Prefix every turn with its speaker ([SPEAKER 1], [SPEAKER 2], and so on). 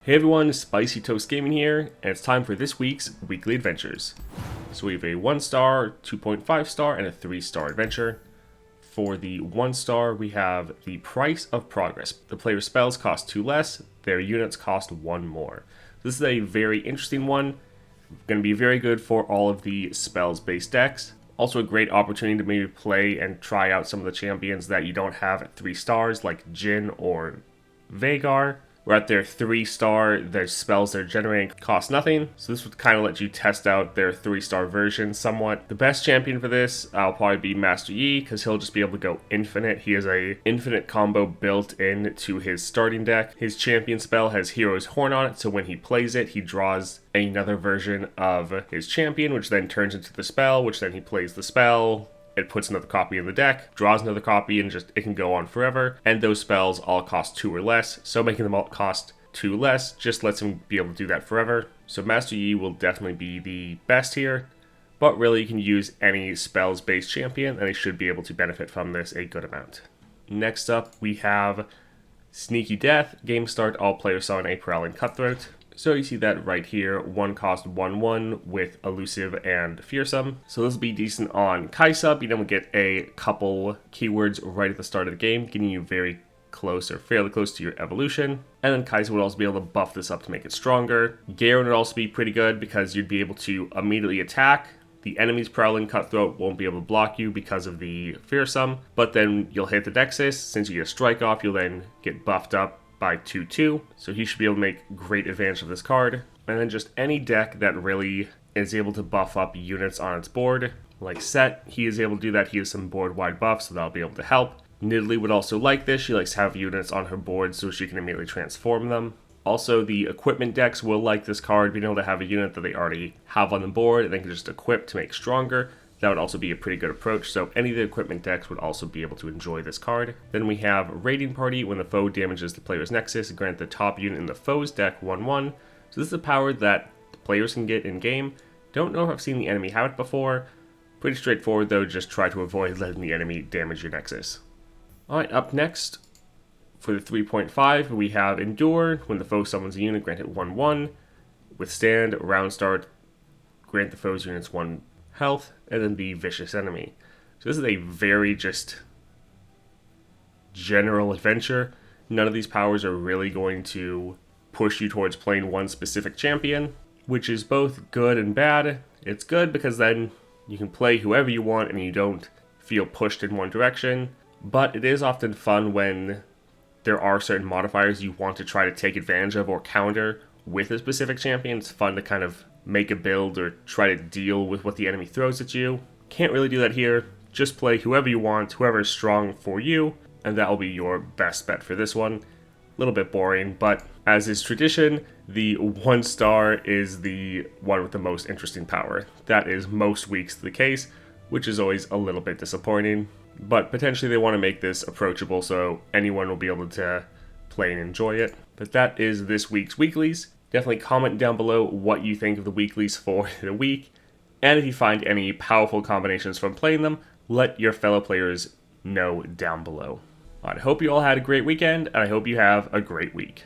[SPEAKER 1] Hey everyone, Spicy Toast Gaming here, and it's time for this week's weekly adventures. So we have a 1-star, 2.5 star, and a 3-star adventure. For the 1-star, we have the Price of Progress. The player's spells cost 2 less, their units cost 1 more. This is a very interesting one, going to be very good for all of the spells-based decks. Also a great opportunity to maybe play and try out some of the champions that you don't have at 3 stars, like Jhin or Veigar. Where at their 3-star, their spells they're generating cost nothing, so this would kind of let you test out their 3-star version somewhat. The best champion for this will probably be Master Yi, because he'll just be able to go infinite. He has a infinite combo built into his starting deck. His champion spell has Hero's Horn on it, so when he plays it, he draws another version of his champion, which then turns into the spell, which then he plays the spell. It puts another copy in the deck, draws another copy, and it can go on forever. And those spells all cost 2 or less, so making them all cost 2 less just lets him be able to do that forever. So Master Yi will definitely be the best here, but really you can use any spells-based champion, and he should be able to benefit from this a good amount. Next up, we have Sneaky Death. Game start, all players summon a Prowling Cutthroat. So you see that right here, 1 cost 1/1 with Elusive and Fearsome. So this will be decent on Kai'Sa, being able to get a couple keywords right at the start of the game, getting you very close or fairly close to your evolution. And then Kai'Sa would also be able to buff this up to make it stronger. Garen would also be pretty good because you'd be able to immediately attack. The enemy's Prowling Cutthroat won't be able to block you because of the Fearsome, but then you'll hit the Dexys. Since you get a strike off, you'll then get buffed up by 2/2, so he should be able to make great advantage of this card. And then just any deck that really is able to buff up units on its board, like Set, he is able to do that. He has some board-wide buffs, so that'll be able to help. Nidalee would also like this. She likes to have units on her board so she can immediately transform them. Also, the equipment decks will like this card, being able to have a unit that they already have on the board and they can just equip to make stronger. That would also be a pretty good approach, so any of the equipment decks would also be able to enjoy this card. Then we have Raiding Party. When the foe damages the player's Nexus, grant the top unit in the foe's deck 1/1. So this is a power that the players can get in game. Don't know if I've seen the enemy have it before. Pretty straightforward though, just try to avoid letting the enemy damage your Nexus. Alright, up next, for the 3.5, we have Endure. When the foe summons a unit, grant it 1/1. Withstand, round start, grant the foe's units 1 health, and then the Vicious Enemy. So this is a very just general adventure. None of these powers are really going to push you towards playing one specific champion, which is both good and bad. It's good because then you can play whoever you want and you don't feel pushed in one direction, but it is often fun when there are certain modifiers you want to try to take advantage of or counter with a specific champion. It's fun to kind of make a build or try to deal with what the enemy throws at you. Can't really do that here. Just play whoever you want, whoever is strong for you, and that will be your best bet for this one. A little bit boring, but as is tradition, the 1-star is the one with the most interesting power. That is most weeks the case, which is always a little bit disappointing, but potentially they want to make this approachable so anyone will be able to play and enjoy it. But that is this week's weeklies. Definitely comment down below what you think of the weeklies for the week, and if you find any powerful combinations from playing them, let your fellow players know down below. I hope you all had a great weekend, and I hope you have a great week.